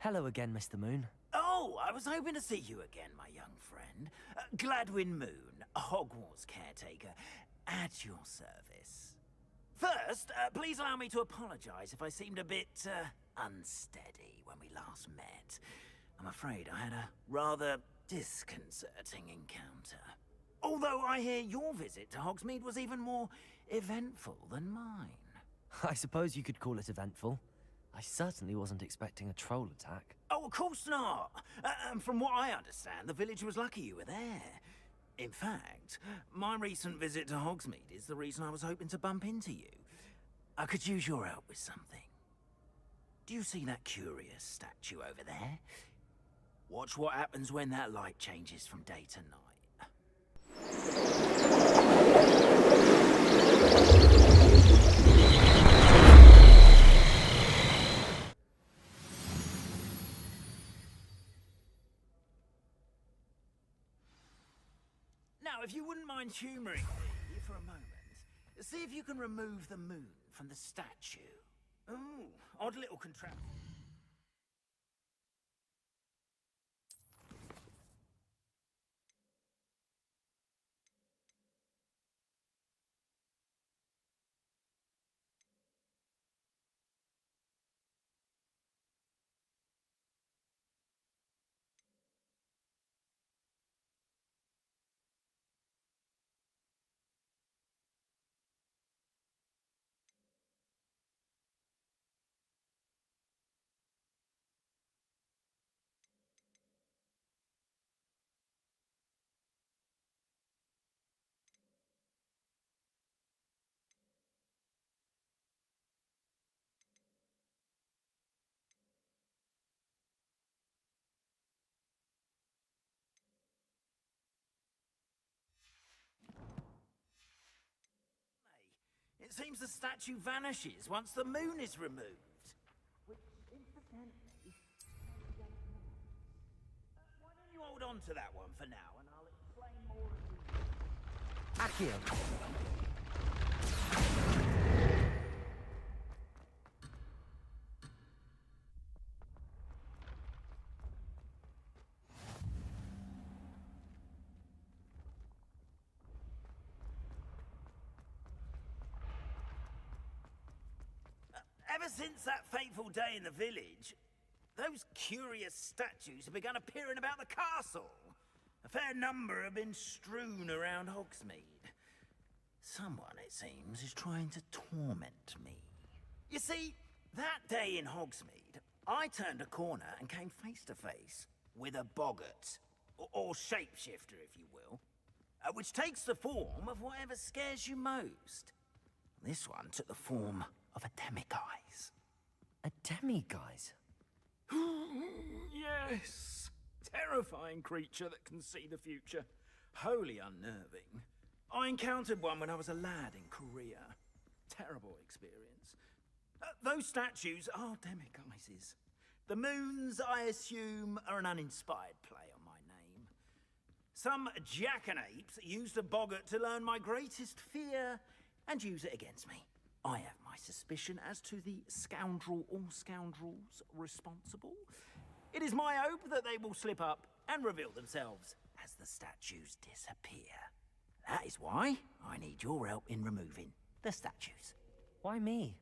Hello again, Mr. Moon. Oh, I was hoping to see you again, my young friend. Gladwin Moon, Hogwarts caretaker, at your service. First, please allow me to apologize if I seemed a bit, unsteady when we last met. I'm afraid I had a rather disconcerting encounter. Although I hear your visit to Hogsmeade was even more eventful than mine. I suppose you could call it eventful. I certainly wasn't expecting a troll attack. Oh, of course not. And from what I understand, the village was lucky you were there. In fact, my recent visit to Hogsmeade is the reason I was hoping to bump into you. I could use your help with something. Do you see that curious statue over there? Watch what happens when that light changes from day to night. Now, if you wouldn't mind humouring me for a moment, see if you can remove the moon from the statue. Ooh, odd little contraption. It seems the statue vanishes once the moon is removed. Which, incidentally, why don't you hold on to that one for now, and I'll explain more as we... Accio! Ever since that fateful day in the village, those curious statues have begun appearing about the castle. A fair number have been strewn around Hogsmeade. Someone, it seems, is trying to torment me. You see, that day in Hogsmeade, I turned a corner and came face to face with a boggart, or shapeshifter, if you will, which takes the form of whatever scares you most. This one took the form of a demiguise. A demiguise? Yes. Terrifying creature that can see the future. Wholly unnerving. I encountered one when I was a lad in Korea. Terrible experience. Those statues are demiguises. The moons, I assume, are an uninspired play on my name. Some jackanapes used a boggart to learn my greatest fear and use it against me. I have my suspicion as to the scoundrel or scoundrels responsible. It is my hope that they will slip up and reveal themselves as the statues disappear. That is why I need your help in removing the statues. Why me?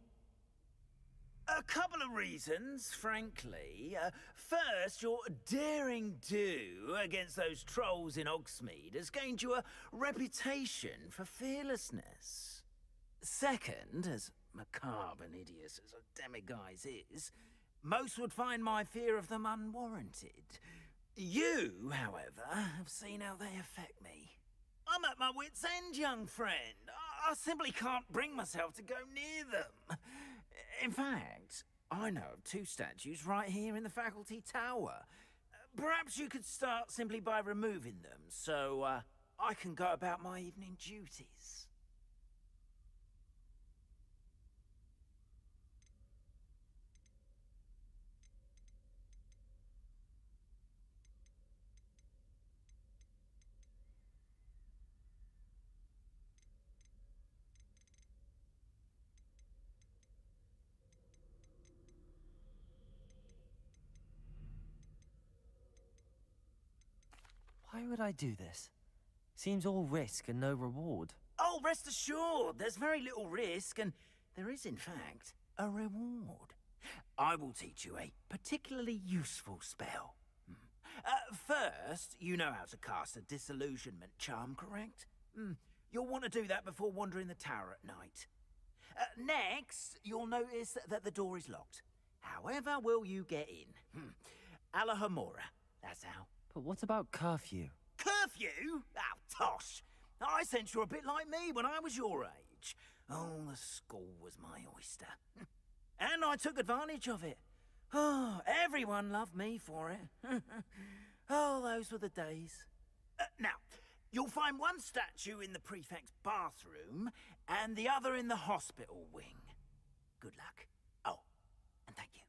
A couple of reasons, frankly. First, your daring do against those trolls in Hogsmeade has gained you a reputation for fearlessness. Second, as macabre and hideous as a demiguise is, most would find my fear of them unwarranted. You, however, have seen how they affect me. I'm at my wit's end, young friend. I simply can't bring myself to go near them. In fact, I know of two statues right here in the faculty tower. Perhaps you could start simply by removing them, so I can go about my evening duties. Why would I do this? Seems all risk and no reward. Oh, rest assured, there's very little risk, and there is, in fact, a reward. I will teach you a particularly useful spell. First, you know how to cast a disillusionment charm, correct? You'll want to do that before wandering the tower at night. Next, you'll notice that the door is locked. However will you get in? Alahomora, that's how. But what about curfew? Curfew? Oh, tosh. I sense you're a bit like me when I was your age. Oh, the school was my oyster. And I took advantage of it. Oh, everyone loved me for it. Oh, those were the days. Now, you'll find one statue in the prefect's bathroom and the other in the hospital wing. Good luck. Oh, and thank you.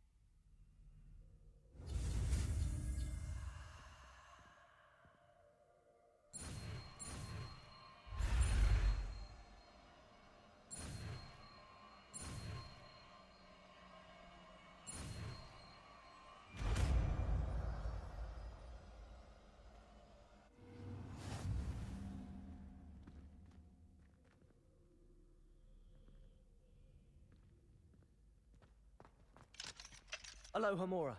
Hello, Homora.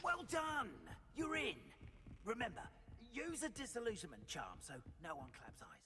Well done! You're in. Remember, use a disillusionment charm so no one claps eyes on you.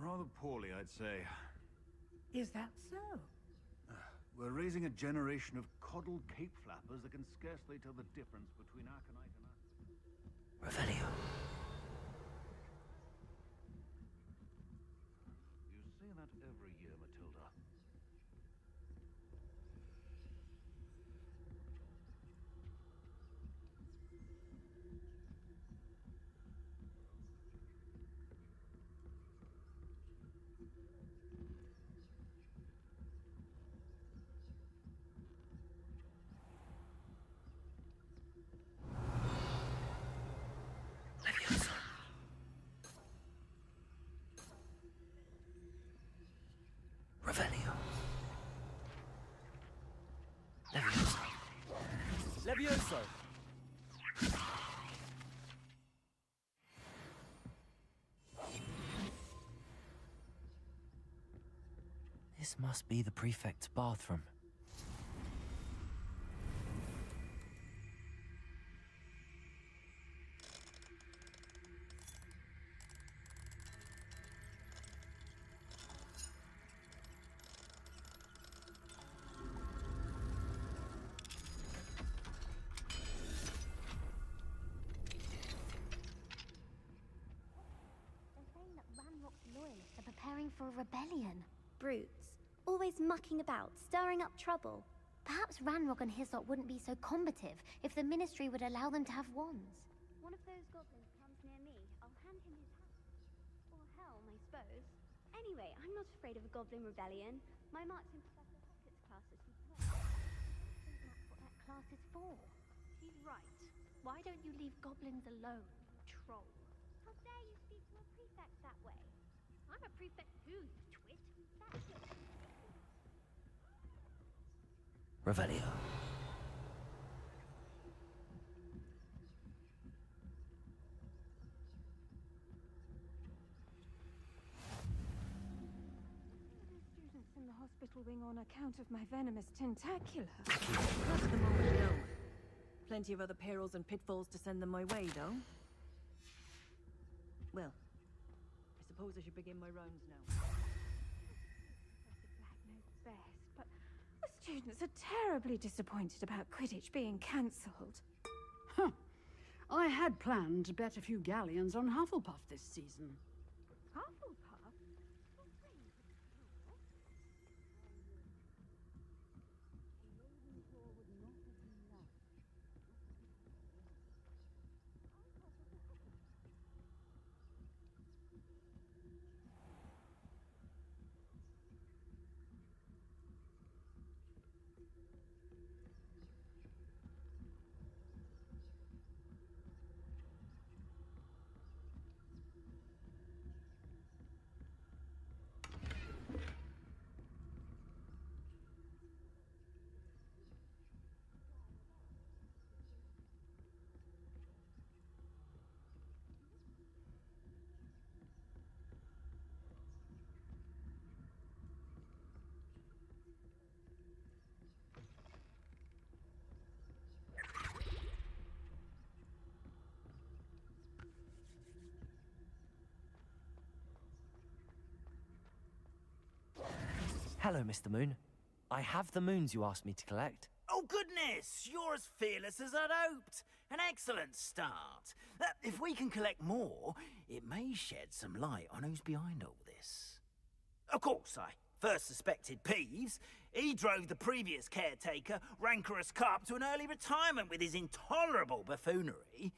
Rather poorly, I'd say. Is that so? We're raising a generation of coddled cape flappers that can scarcely tell the difference between aconite and Revelio. You say that every year, Matilda. Leviosa. Revelio. Leviosa. Levioso. This must be the prefect's bathroom. Preparing for a rebellion. Brutes. Always mucking about, stirring up trouble. Perhaps Ranrock and his lot wouldn't be so combative if the Ministry would allow them to have wands. One of those goblins comes near me, I'll hand him his hat. Or helm, I suppose. Anyway, I'm not afraid of a goblin rebellion. My marks in Professor Hockett's class are superb. I think that's what that class is for. He's right. Why don't you leave goblins alone, troll? How dare you speak to a prefect that way? I'm a prefect too, you Revelio. Students in the hospital wing on account of my venomous tentacula. That's the moment now. Plenty of other perils and pitfalls to send them my way, though. Well, I suppose I should begin my rounds now. Professor Black knows best, but the students are terribly disappointed about Quidditch being cancelled. Huh. I had planned to bet a few galleons on Hufflepuff this season. Hufflepuff? Hello, Mr. Moon. I have the moons you asked me to collect. Oh, goodness! You're as fearless as I'd hoped. An excellent start. If we can collect more, it may shed some light on who's behind all this. Of course, I first suspected Peeves. He drove the previous caretaker, Rancorous Carp, to an early retirement with his intolerable buffoonery.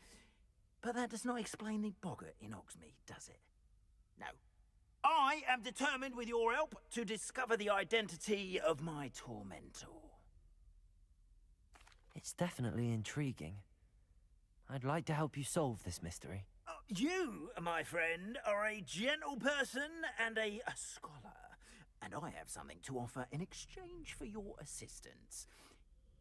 But that does not explain the boggart in Hogsmeade, does it? No. I am determined, with your help, to discover the identity of my tormentor. It's definitely intriguing. I'd like to help you solve this mystery. You, my friend, are a gentle person and a scholar, and I have something to offer in exchange for your assistance.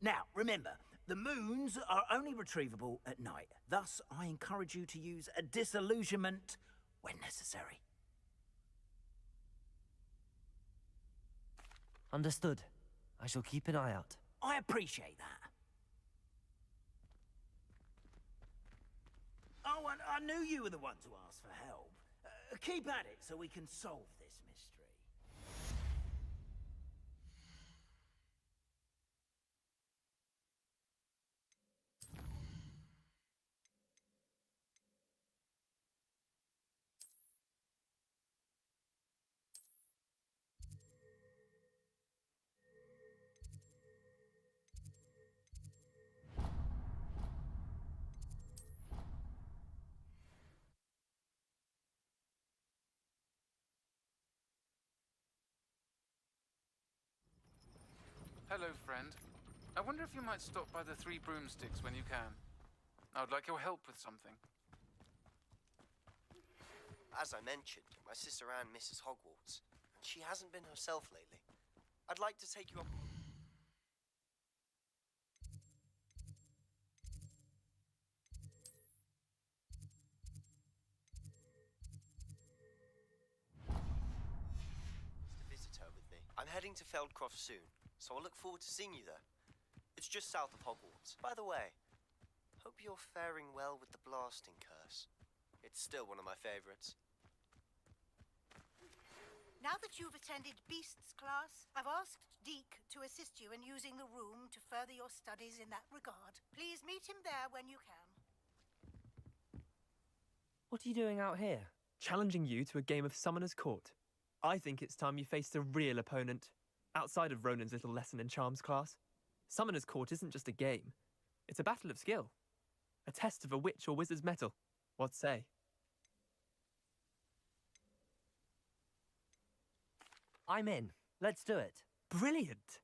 Now, remember, the moons are only retrievable at night. Thus, I encourage you to use a disillusionment when necessary. Understood. I shall keep an eye out. I appreciate that. Oh, and I knew you were the one to ask for help. Keep at it so we can solve this mystery. Hello, friend. I wonder if you might stop by the Three Broomsticks when you can. I would like your help with something. As I mentioned, my sister Anne misses Hogwarts, and she hasn't been herself lately. I'd like to take you up... to visit her with me. I'm heading to Feldcroft soon, so I'll look forward to seeing you there. It's just south of Hogwarts. By the way, hope you're faring well with the blasting curse. It's still one of my favorites. Now that you've attended Beasts class, I've asked Deke to assist you in using the room to further your studies in that regard. Please meet him there when you can. What are you doing out here? Challenging you to a game of Summoner's Court. I think it's time you faced a real opponent, outside of Ronan's little lesson in charms class. Summoner's Court isn't just a game. It's a battle of skill. A test of a witch or wizard's mettle. What say? I'm in. Let's do it. Brilliant!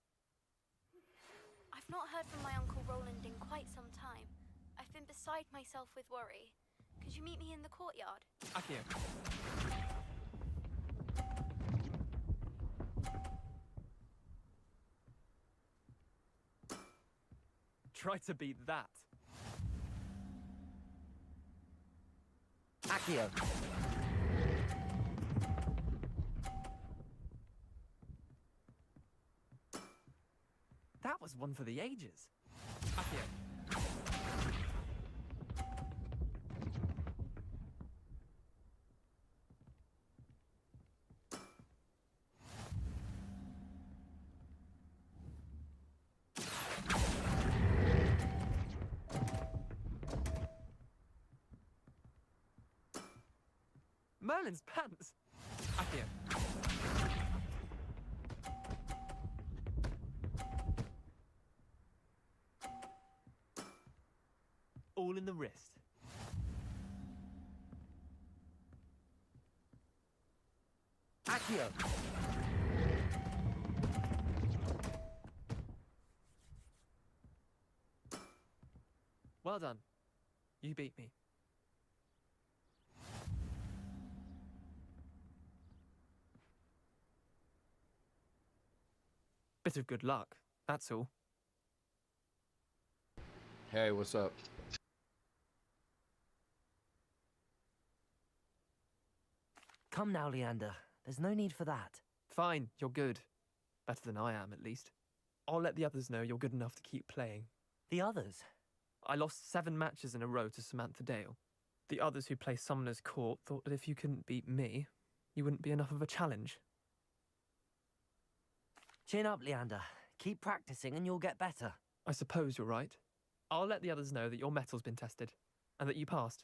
I've not heard from my Uncle Roland in quite some time. I've been beside myself with worry. Could you meet me in the courtyard? Accio. Try to beat that. Accio. That was one for the ages. Accio. Merlin's pants. Accio. All in the wrist. Accio. Well done. You beat me. Bit of good luck, that's all. Hey, what's up? Come now, Leander. There's no need for that. Fine, you're good. Better than I am, at least. I'll let the others know you're good enough to keep playing. The others? I lost 7 matches in a row to Samantha Dale. The others who play Summoner's Court thought that if you couldn't beat me, you wouldn't be enough of a challenge. Chin up, Leander. Keep practicing and you'll get better. I suppose you're right. I'll let the others know that your metal's been tested, and that you passed.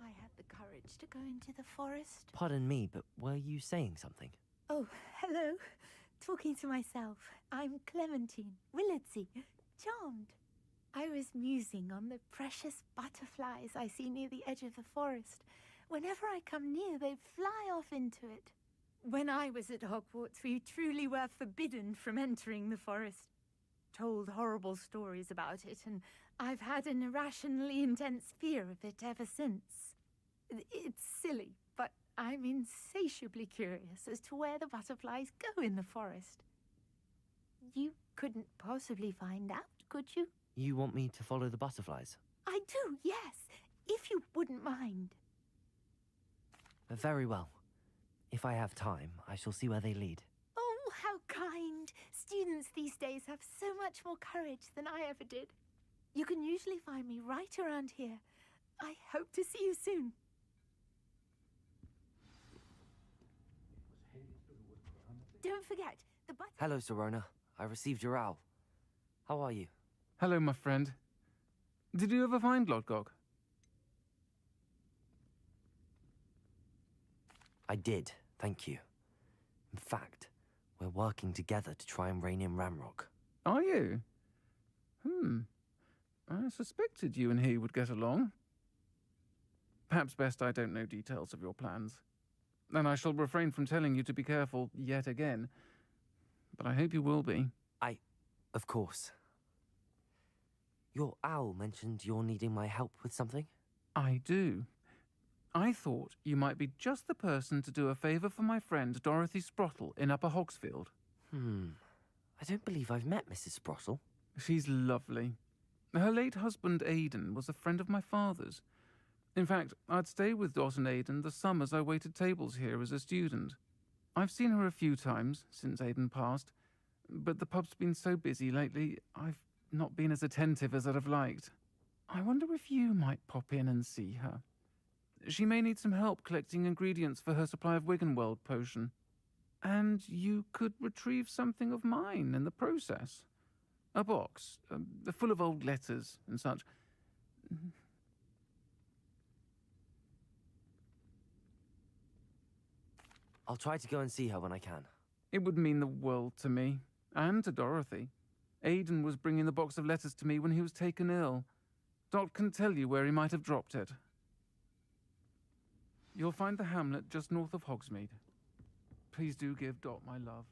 I had the courage to go into the forest. Pardon me, but were you saying something? Oh, hello. Talking to myself. I'm Clementine, Willardsey, charmed. I was musing on the precious butterflies I see near the edge of the forest. Whenever I come near, they fly off into it. When I was at Hogwarts, we truly were forbidden from entering the forest. Told horrible stories about it, and I've had an irrationally intense fear of it ever since. It's silly, but I'm insatiably curious as to where the butterflies go in the forest. You couldn't possibly find out, could you? You want me to follow the butterflies? I do, yes, if you wouldn't mind. Very well. If I have time, I shall see where they lead. Oh, how kind. Students these days have so much more courage than I ever did. You can usually find me right around here. I hope to see you soon. Don't forget, the button... Hello, Serona. I received your owl. How are you? Hello, my friend. Did you ever find Lodgok? I did, thank you. In fact, we're working together to try and rein in Ranrock. Are you? I suspected you and he would get along. Perhaps best I don't know details of your plans. And I shall refrain from telling you to be careful yet again. But I hope you will be. Of course. Your owl mentioned you're needing my help with something? I do. I thought you might be just the person to do a favour for my friend Dorothy Sprottle in Upper Hogsfield. I don't believe I've met Mrs. Sprottle. She's lovely. Her late husband, Aidan, was a friend of my father's. In fact, I'd stay with Dot and Aidan the summers I waited tables here as a student. I've seen her a few times since Aidan passed, but the pub's been so busy lately, I've not been as attentive as I'd have liked. I wonder if you might pop in and see her. She may need some help collecting ingredients for her supply of Wiggenweld potion. And you could retrieve something of mine in the process. A box, full of old letters and such. I'll try to go and see her when I can. It would mean the world to me, and to Dorothy. Aidan was bringing the box of letters to me when he was taken ill. Dot can tell you where he might have dropped it. You'll find the hamlet just north of Hogsmeade. Please do give Dot my love.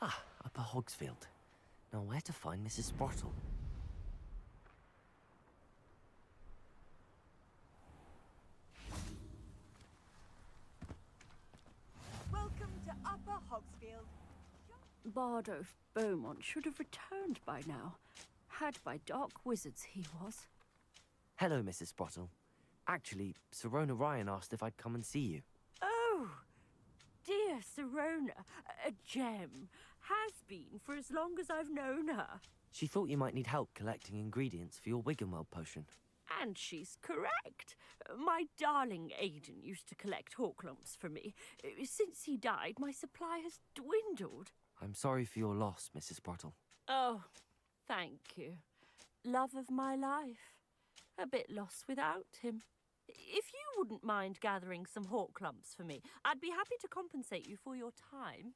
Ah, Upper Hogsfield. Now where to find Mrs. Sprottle? Welcome to Upper Hogsfield. Bardolph Beaumont should have returned by now. Had by dark wizards he was. Hello, Mrs. Sprottle. Actually, Sirona Ryan asked if I'd come and see you. Oh, dear Sirona, a gem. Has been for as long as I've known her. She thought you might need help collecting ingredients for your Wiggenweld potion. And she's correct. My darling Aidan used to collect Horklumps for me. Since he died, my supply has dwindled. I'm sorry for your loss, Mrs. Sprottle. Oh, thank you. Love of my life. A bit lost without him. If you wouldn't mind gathering some Horklumps for me, I'd be happy to compensate you for your time.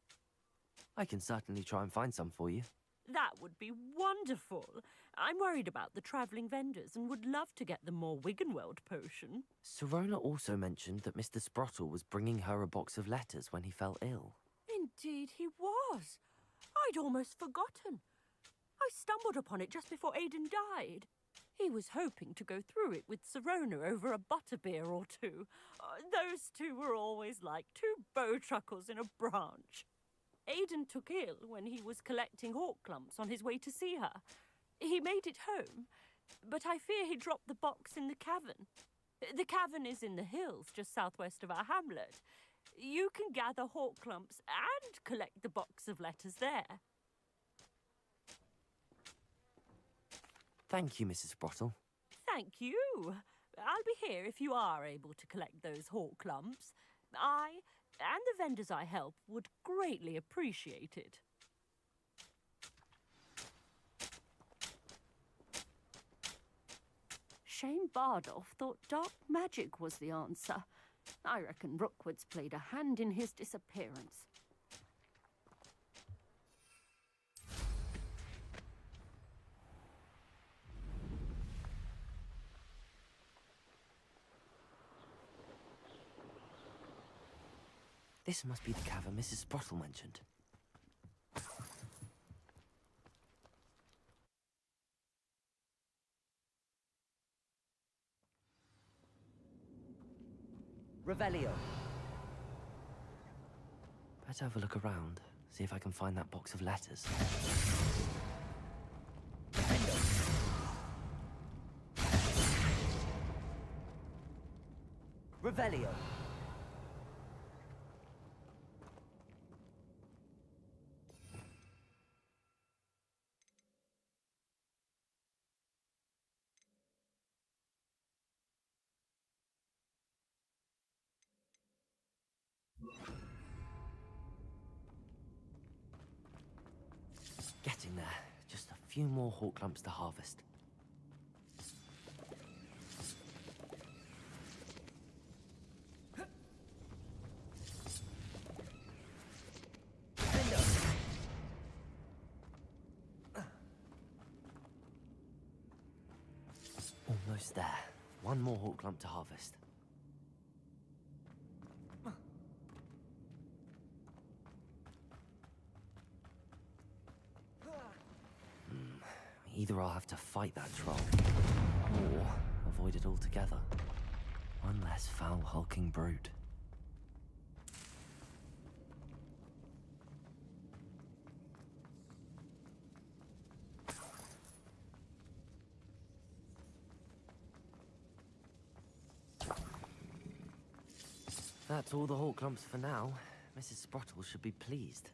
I can certainly try and find some for you. That would be wonderful. I'm worried about the travelling vendors and would love to get them more Wiggenweld potion. Sirona also mentioned that Mr. Sprottle was bringing her a box of letters when he fell ill. Indeed he was. I'd almost forgotten. I stumbled upon it just before Aidan died. He was hoping to go through it with Sirona over a butterbeer or two. Those two were always like two bowtruckles in a branch. Aidan took ill when he was collecting Horklumps on his way to see her. He made it home, but I fear he dropped the box in the cavern. The cavern is in the hills just southwest of our hamlet. You can gather Horklumps and collect the box of letters there. Thank you, Mrs. Sprottle. Thank you. I'll be here if you are able to collect those Horklumps. I and the vendors I help would greatly appreciate it. Shane Bardolph thought dark magic was the answer. I reckon Rookwood's played a hand in his disappearance. This must be the cavern Mrs. Sprottle mentioned. Revelio. Better have a look around, see if I can find that box of letters. Revelio. there. Just a few more hawk lumps to harvest. Almost there. One more hawk lump to harvest. Either I'll have to fight that troll, or avoid it altogether. One less foul, hulking brute. That's all the hawk lumps for now. Mrs. Sprottle should be pleased.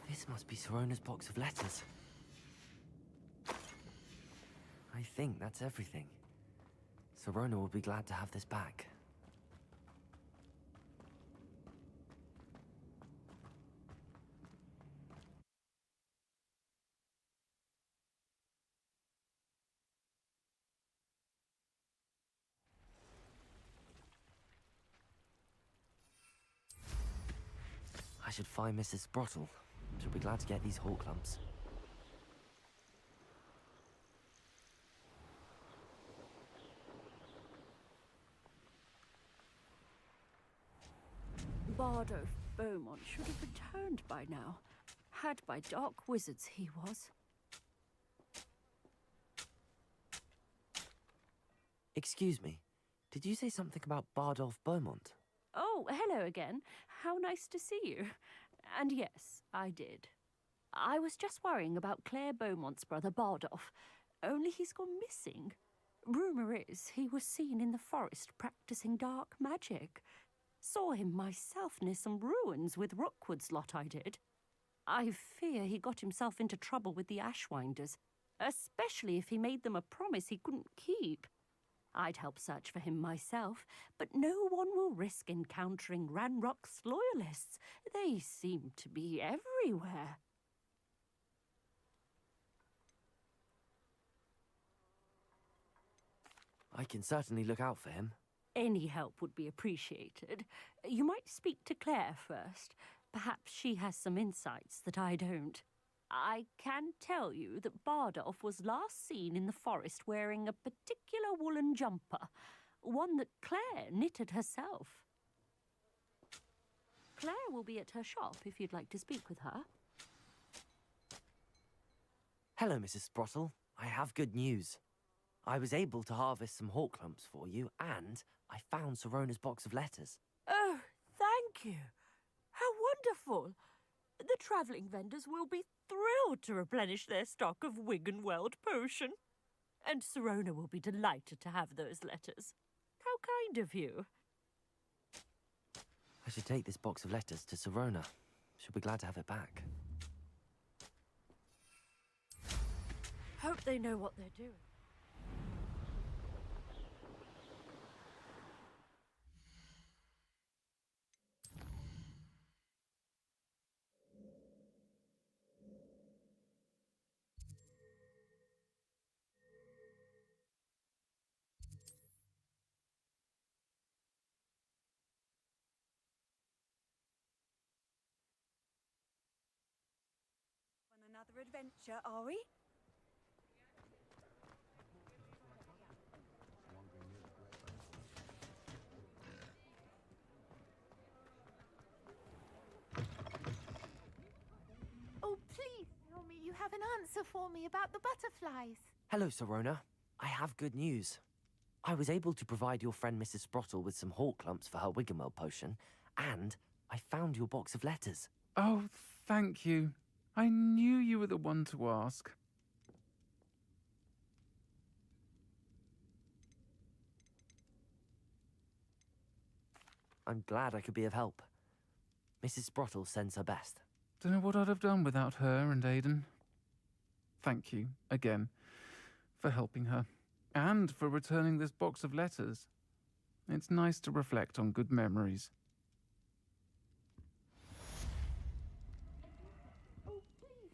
This must be Sirona's box of letters. I think that's everything. Sirona will be glad to have this back. I should find Mrs. Sprottle. She'll be glad to get these hawk lumps. Bardolph Beaumont should have returned by now. Had by dark wizards he was. Excuse me, did you say something about Bardolph Beaumont? Oh, hello again. How nice to see you. And yes, I did. I was just worrying about Claire Beaumont's brother Bardolph, only he's gone missing. Rumour is he was seen in the forest practicing dark magic. Saw him myself near some ruins with Rookwood's lot I did. I fear he got himself into trouble with the Ashwinders, especially if he made them a promise he couldn't keep. I'd help search for him myself, but no one will risk encountering Ranrock's loyalists. They seem to be everywhere. I can certainly look out for him. Any help would be appreciated. You might speak to Claire first. Perhaps she has some insights that I don't. I can tell you that Bardolph was last seen in the forest wearing a particular woolen jumper, one that Claire knitted herself. Claire will be at her shop if you'd like to speak with her. Hello, Mrs. Sprottle. I have good news. I was able to harvest some hawk lumps for you, and I found Sirona's box of letters. Oh, thank you. How wonderful. The travelling vendors will be thrilled to replenish their stock of Wiggenweld potion. And Sirona will be delighted to have those letters. How kind of you. I should take this box of letters to Sirona. She'll be glad to have it back. Hope they know what they're doing. On another adventure, are we? Oh, please tell me you have an answer for me about the butterflies. Hello, Sirona. I have good news. I was able to provide your friend Mrs. Sprottle with some hawk lumps for her Wiggenweld potion, and I found your box of letters. Oh, thank you. I knew you were the one to ask. I'm glad I could be of help. Mrs. Sprottle sends her best. Don't know what I'd have done without her and Aidan. Thank you, again, for helping her, and for returning this box of letters. It's nice to reflect on good memories. Oh, please,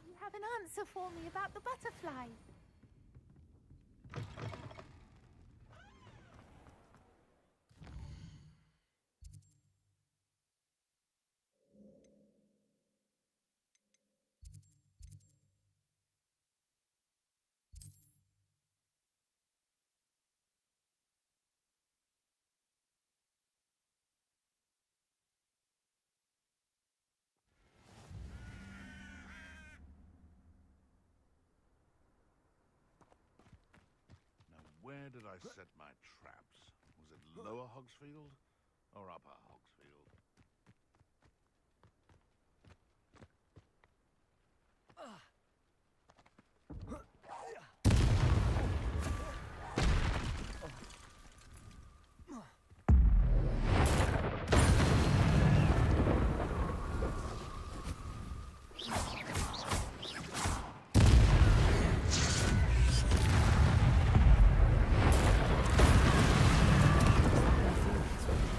you have an answer for me about the butterfly. Now, where did I set my traps? Was it Lower Hogsfield or Upper Hogsfield?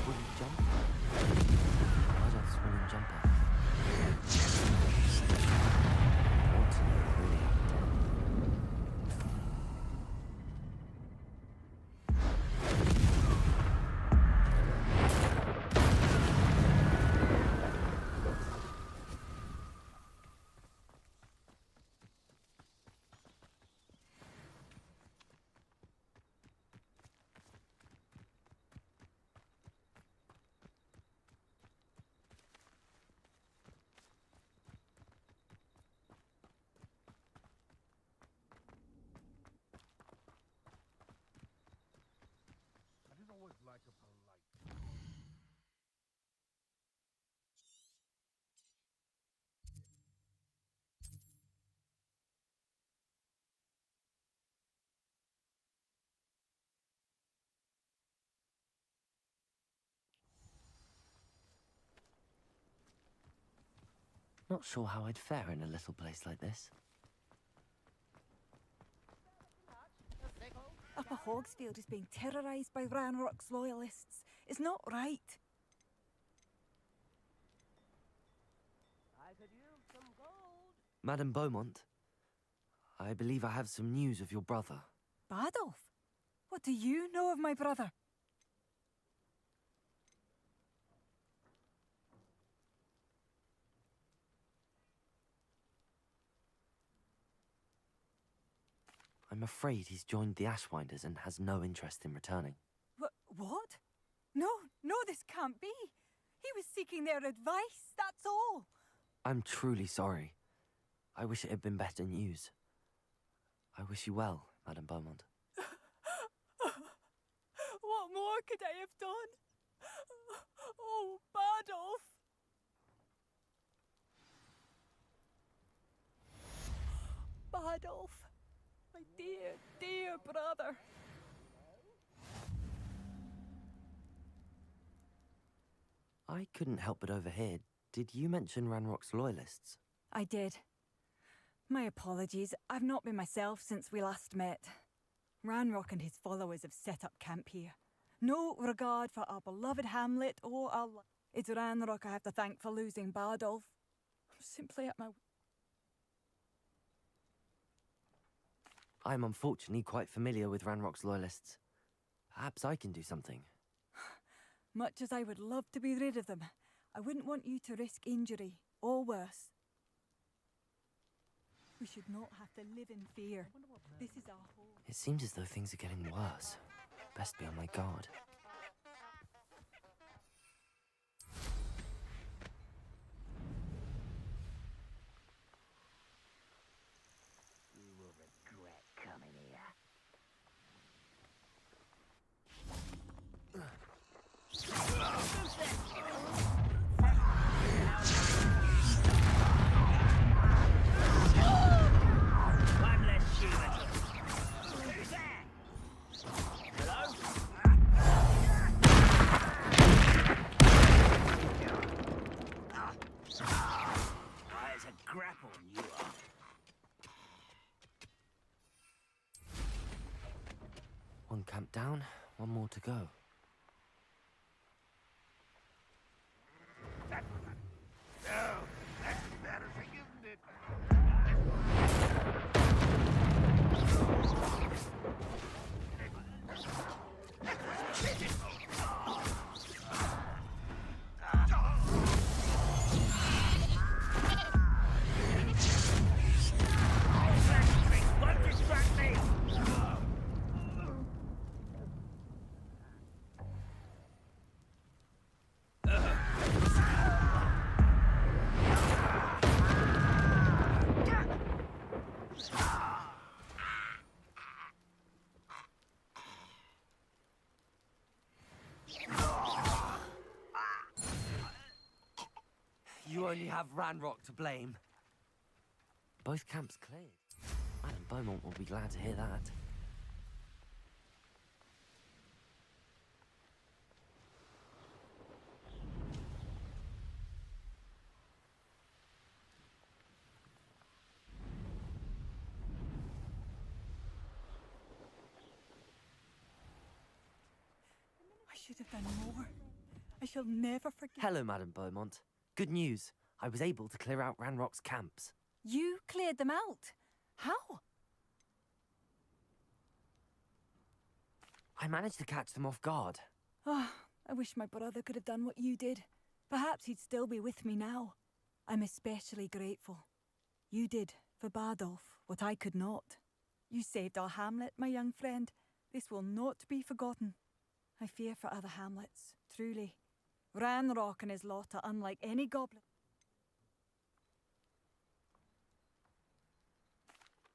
Wooden jumper? Adolf's wooden jumper. Watson really I did always like a polite. Not sure how I'd fare in a little place like this. Upper Hogsfield is being terrorised by Ranrock's loyalists. It's not right. I could use some gold. Madame Beaumont, I believe I have some news of your brother. Badolf? What do you know of my brother? I'm afraid he's joined the Ashwinders and has no interest in returning. What? No, this can't be. He was seeking their advice, that's all. I'm truly sorry. I wish it had been better news. I wish you well, Madame Beaumont. What more could I have done? Oh, Badolf! Badolf, my dear, dear brother. I couldn't help but overhear. Did you mention Ranrock's loyalists? I did. My apologies. I've not been myself since we last met. Ranrock and his followers have set up camp here. No regard for our beloved hamlet or our... It's Ranrock I have to thank for losing Badolf. I'm simply at my... I'm unfortunately quite familiar with Ranrock's loyalists. Perhaps I can do something. Much as I would love to be rid of them, I wouldn't want you to risk injury, or worse. We should not have to live in fear. This is our home. It seems as though things are getting worse. Best be on my guard. You will regret coming here. One less shoe. Who's there? Hello? down, one more to go. Oh, that's embarrassing, isn't it? Won't distract me! You only have Ranrock to blame. Both camps cleared. Madam Beaumont will be glad to hear that. I should have done more. I shall never forget. Hello, Madam Beaumont. Good news. I was able to clear out Ranrock's camps. You cleared them out? How? I managed to catch them off guard. Ah, I wish my brother could have done what you did. Perhaps he'd still be with me now. I'm especially grateful. You did, for Bardolph, what I could not. You saved our hamlet, my young friend. This will not be forgotten. I fear for other hamlets, truly. Ranrock and his lot are unlike any goblin.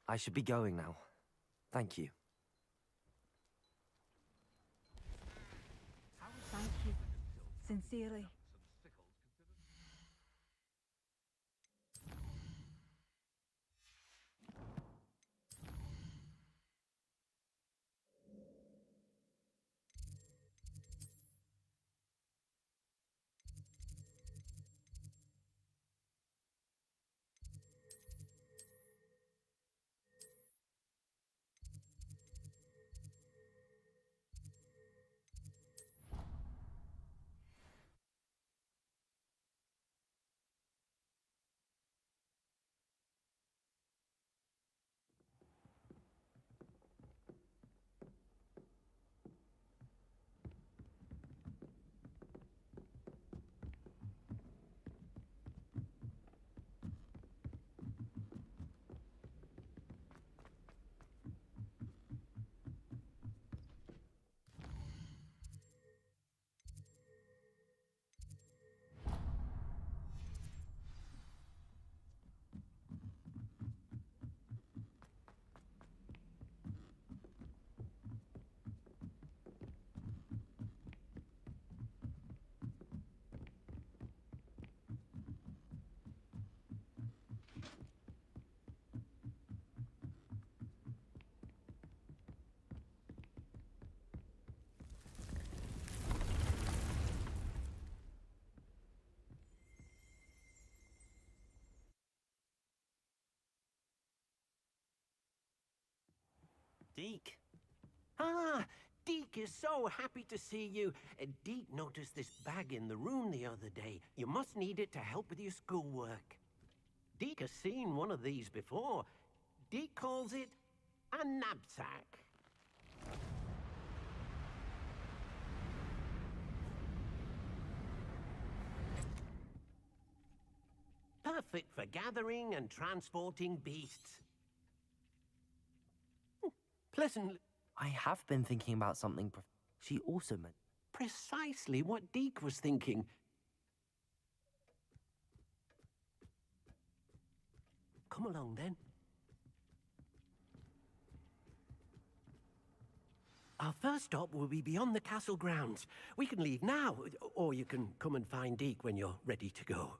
I should be going now. Thank you. Thank you. Sincerely. Deke. Ah, Deke is so happy to see you. Deke noticed this bag in the room the other day. You must need it to help with your schoolwork. Deke has seen one of these before. Deke calls it a knapsack. Perfect for gathering and transporting beasts. Pleasantly. I have been thinking about something. She also meant Precisely what Deke was thinking. Come along, then. Our first stop will be beyond the castle grounds. We can leave now, or you can come and find Deke when you're ready to go.